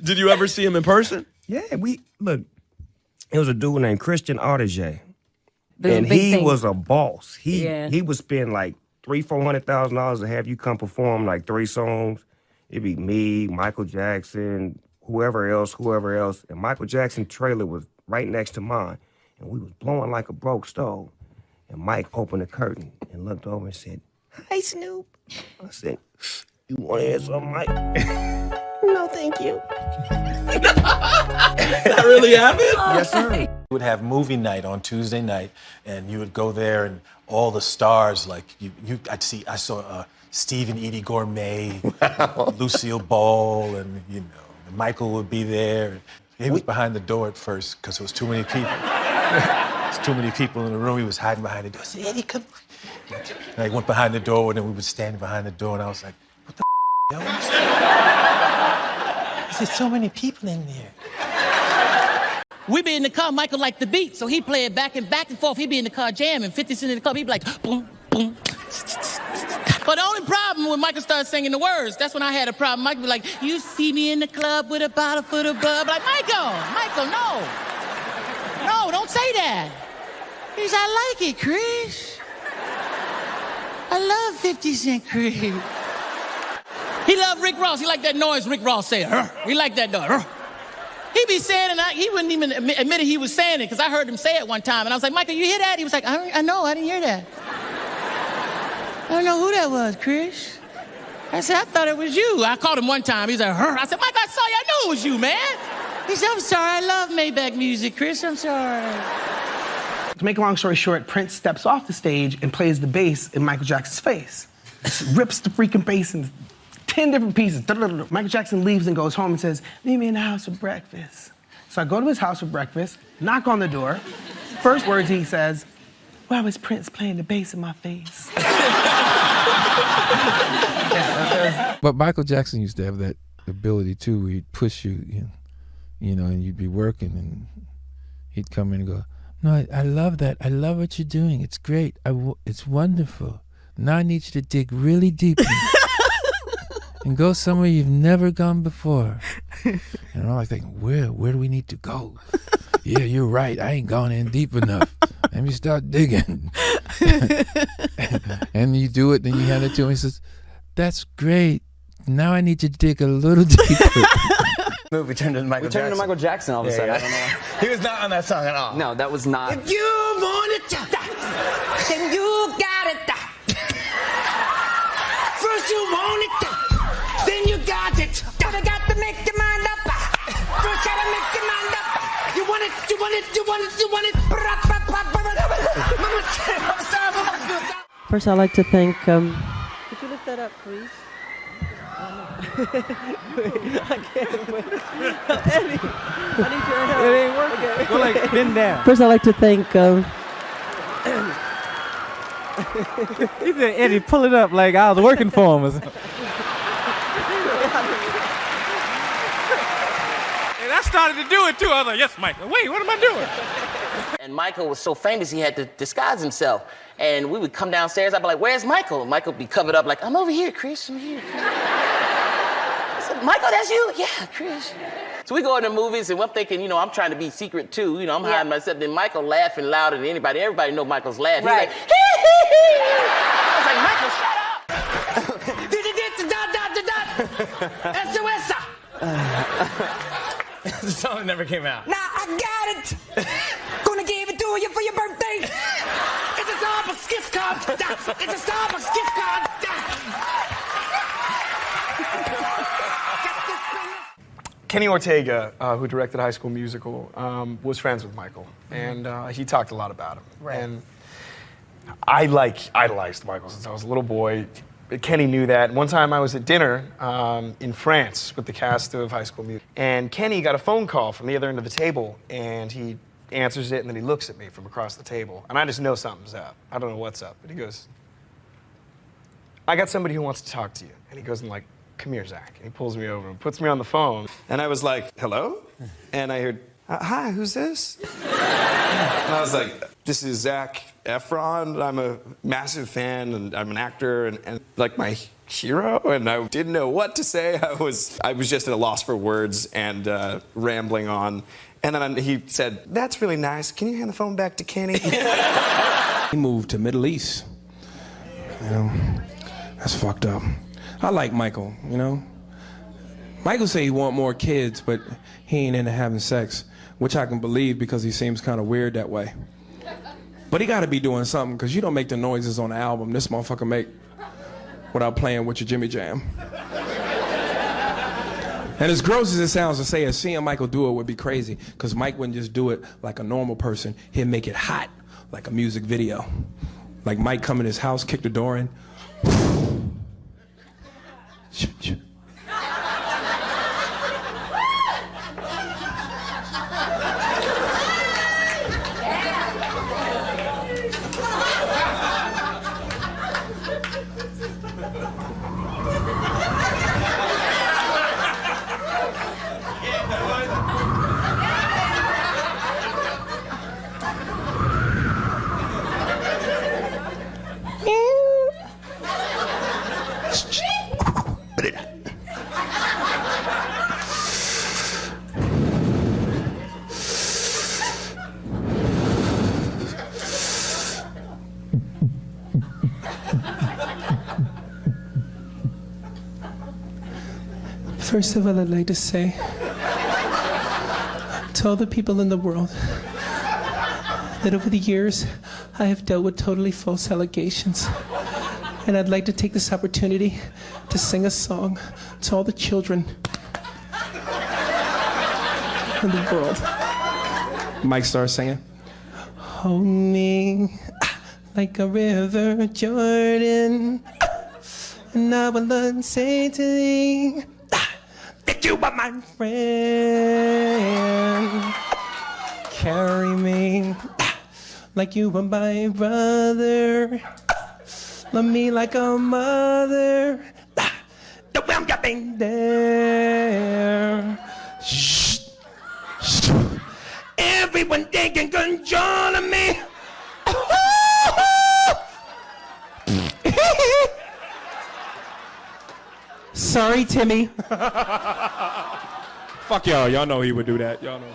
Did you ever see him in person? Yeah, look, it was a dude named Christian Audigier. This is a And big he thing. was a boss. Yeah. He would spend like $300,000-$400,000 to have you come perform like 3 songs. It'd be me, Michael Jackson, whoever else. And Michael Jackson's trailer was right next to mine. And we was blowing like a broke stove. And Mike opened the curtain and looked over and said, "Hi, Snoop." I said, "You want to hear something, Mike?" "No, thank you." That really happened? Yes, sir. We would have movie night on Tuesday night, and you would go there, and all the stars, like I saw Steve and Edie Gourmet, Lucille Ball, and Michael would be there. He was behind the door at first because there was too many people. There's too many people in the room. He was hiding behind the door. I said, "Eddie, come." And I went behind the door, and then we would stand behind the door, and I was like, "What the hell?" I said, "So many people in there." We be in the car, Michael liked the beat, so he play it back and forth. He be in the car jamming, 50 Cent in the club, he be like, boom, boom. But the only problem when Michael started singing the words, that's when I had a problem. Michael be like, "You see me in the club with a bottle full of bub." Like, Michael, no. No, don't say that. He's, "I like it, Chris. I love 50 Cent, Chris." He loved Rick Ross. He liked that noise Rick Ross said. He liked that noise. He be saying it, and he wouldn't even admit he was saying it, because I heard him say it one time, and I was like, "Michael, you hear that?" He was like, I know, I didn't hear that. I don't know who that was, Chris. I said, "I thought it was you." I called him one time. He's like, "Huh?" I said, "Michael, I saw you. I knew it was you, man." He said, "I'm sorry. I love Maybach music, Chris. I'm sorry." To make a long story short, Prince steps off the stage and plays the bass in Michael Jackson's face. Rips the freaking bass in 10 different pieces. Michael Jackson leaves and goes home and says, "Meet me in the house for breakfast." So I go to his house for breakfast, knock on the door. First words he says, "Why was Prince playing the bass in my face?" But Michael Jackson used to have that ability too, where he'd push you, and you'd be working, and he'd come in and go, "No, I love that. I love what you're doing. It's great. It's wonderful. Now I need you to dig really deep and go somewhere you've never gone before." And I'm like thinking, where do we need to go? "Yeah, you're right. I ain't gone in deep enough. Let me start digging." And you do it, then you hand it to him. He says, "That's great. Now I need you to dig a little deeper." We turned into Michael Jackson. Turned to Michael Jackson all of a sudden. Yeah. I don't know. He was not on that song at all. No, that was not. If you want it, then you got it. First you want it, then you got it. Gotta got to make your mind up. First gotta make your mind up. You want it, you want it, you want it, you want it. First, I'd like to thank. Could you lift that up, please? I can't wait. Eddie, I need your help. It ain't working. Okay. Go like bend down. First, I'd like to thank. He said, "Eddie, pull it up like I was working for him." Or something. And I started to do it too. I was like, "Yes, Michael. Wait, what am I doing?" And Michael was so famous, he had to disguise himself. And we would come downstairs, I'd be like, "Where's Michael?" Michael would be covered up like, "I'm over here, Chris, I'm here." I said, "Michael, that's you?" "Yeah, Chris." So we go in the movies, and I'm thinking, I'm trying to be secret too. I'm hiding myself. Then Michael laughing louder than anybody. Everybody know Michael's laughing. Right. He's like, hee, hee, hee. I was like, "Michael, shut up." Did you get the dot? SOS. The song never came out. Now I got it. Gonna give it to you for your birthday. It's a Starbucks gift card. It's a Starbucks gift card. Kenny Ortega, who directed High School Musical, was friends with Michael, and he talked a lot about him. Right. And I idolized Michael since I was a little boy. Kenny knew that. One time I was at dinner in France with the cast of High School Musical, and Kenny got a phone call from the other end of the table, and he answers it, and then he looks at me from across the table, and I just know something's up. I don't know what's up, but he goes, "I got somebody who wants to talk to you." And he goes and like, "Come here, Zach." And he pulls me over and puts me on the phone. And I was like, "Hello?" And I heard, "Hi, who's this?" And I was like, this is Zac Efron. I'm a massive fan, and I'm an actor, and like my hero, and I didn't know what to say. I was just at a loss for words and rambling on. And then he said, "That's really nice. Can you hand the phone back to Kenny?" He moved to Middle East. You know, that's fucked up. I like Michael, you know. Michael say he want more kids, but he ain't into having sex, which I can believe because he seems kind of weird that way. But he got to be doing something, because you don't make the noises on the album this motherfucker make without playing with your Jimmy Jam. And as gross as it sounds to say it, seeing Michael do it would be crazy, because Mike wouldn't just do it like a normal person. He'd make it hot, like a music video. Like Mike come in his house, kick the door in. First of all, I'd like to say to all the people in the world that over the years I have dealt with totally false allegations. And I'd like to take this opportunity to sing a song to all the children in the world. Mike starts singing. Hold me like a river Jordan, and I will say to thee that you are my friend. Carry me like you were my brother. Love me like a mother. The way I'm getting there. Shh. Shh. Everyone taking control of me. Sorry, Timmy. Fuck y'all. Y'all know he would do that. Y'all know.